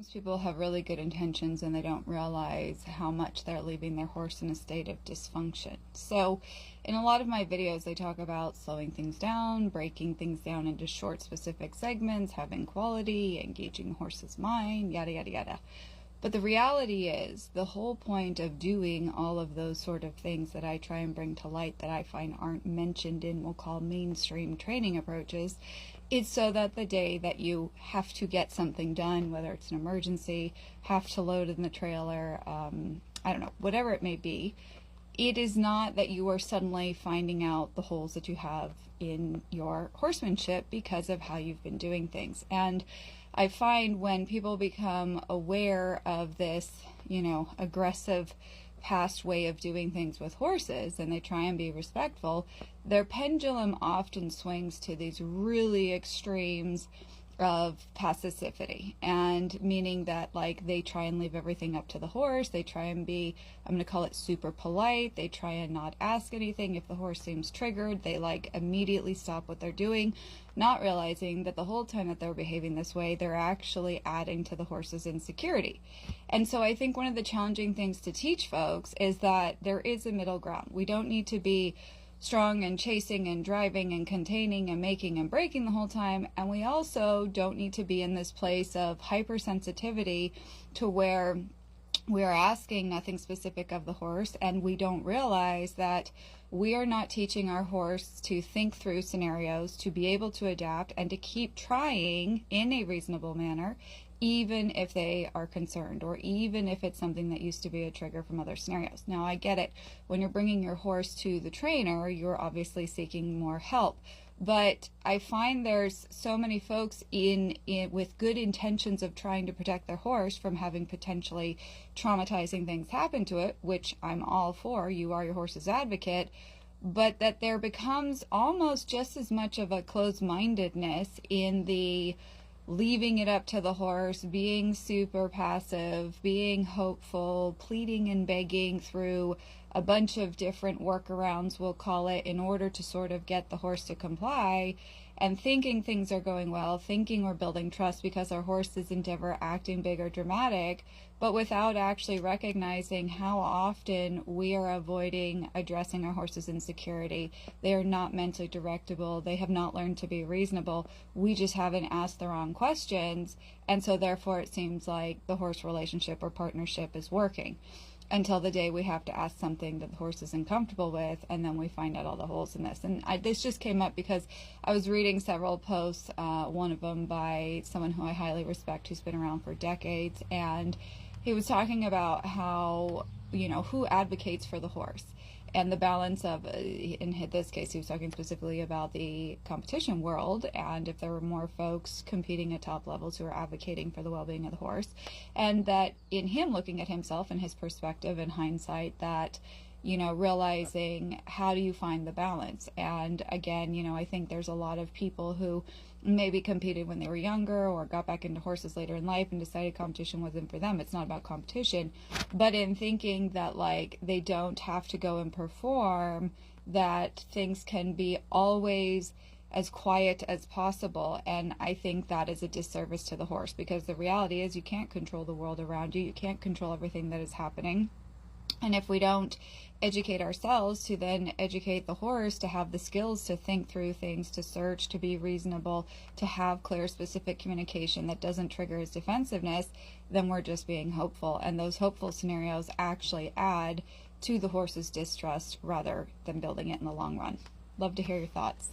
People have really good intentions and they don't realize how much they're leaving their horse in a state of dysfunction. So in a lot of my videos, I talk about slowing things down, breaking things down into short specific segments, having quality, engaging the horse's mind, yada, yada, yada. But the reality is the whole point of doing all of those sort of things that I try and bring to light that I find aren't mentioned in, we'll call, mainstream training approaches, is so that the day that you have to get something done, whether it's an emergency, have to load in the trailer, I don't know, whatever it may be, it is not that you are suddenly finding out the holes that you have in your horsemanship because of how you've been doing things. And I find when people become aware of this, aggressive past way of doing things with horses and they try and be respectful, their pendulum often swings to these really extremes of passivity, and meaning that like they try and leave everything up to the horse. They try and be, I'm going to call it, super polite. They try and not ask anything. If the horse seems triggered, they like immediately stop what they're doing, not realizing that the whole time that they're behaving this way, they're actually adding to the horse's insecurity. And so I think one of the challenging things to teach folks is that there is a middle ground. We don't need to be strong and chasing and driving and containing and making and breaking the whole time. And we also don't need to be in this place of hypersensitivity to where we are asking nothing specific of the horse and we don't realize that we are not teaching our horse to think through scenarios, to be able to adapt and to keep trying in a reasonable manner, even if they are concerned or even if it's something that used to be a trigger from other scenarios. Now, I get it. When you're bringing your horse to the trainer, you're obviously seeking more help. But I find there's so many folks in with good intentions of trying to protect their horse from having potentially traumatizing things happen to it, which I'm all for. You are your horse's advocate. But that there becomes almost just as much of a closed-mindedness in the leaving it up to the horse, being super passive, being hopeful, pleading and begging through a bunch of different workarounds, we'll call it, in order to sort of get the horse to comply, and thinking things are going well, thinking we're building trust because our horse isn't ever acting big or dramatic, but without actually recognizing how often we are avoiding addressing our horse's insecurity. They are not mentally directable. They have not learned to be reasonable. We just haven't asked the wrong questions, and so therefore it seems like the horse relationship or partnership is working, until the day we have to ask something that the horse isn't comfortable with, and then we find out all the holes in this. And this just came up because I was reading several posts, one of them by someone who I highly respect, who's been around for decades, and he was talking about how, who advocates for the horse and the balance of, in this case, he was talking specifically about the competition world, and if there were more folks competing at top levels who are advocating for the well-being of the horse, and that in him looking at himself and his perspective and hindsight, that, realizing how do you find the balance. And again, I think there's a lot of people who maybe competed when they were younger or got back into horses later in life and decided competition wasn't for them. It's not about competition, but in thinking that like they don't have to go and perform, that things can be always as quiet as possible. And I think that is a disservice to the horse, because the reality is you can't control the world around you. You can't control everything that is happening. And if we don't educate ourselves to then educate the horse to have the skills to think through things, to search, to be reasonable, to have clear, specific communication that doesn't trigger his defensiveness, then we're just being hopeful. And those hopeful scenarios actually add to the horse's distrust rather than building it in the long run. Love to hear your thoughts.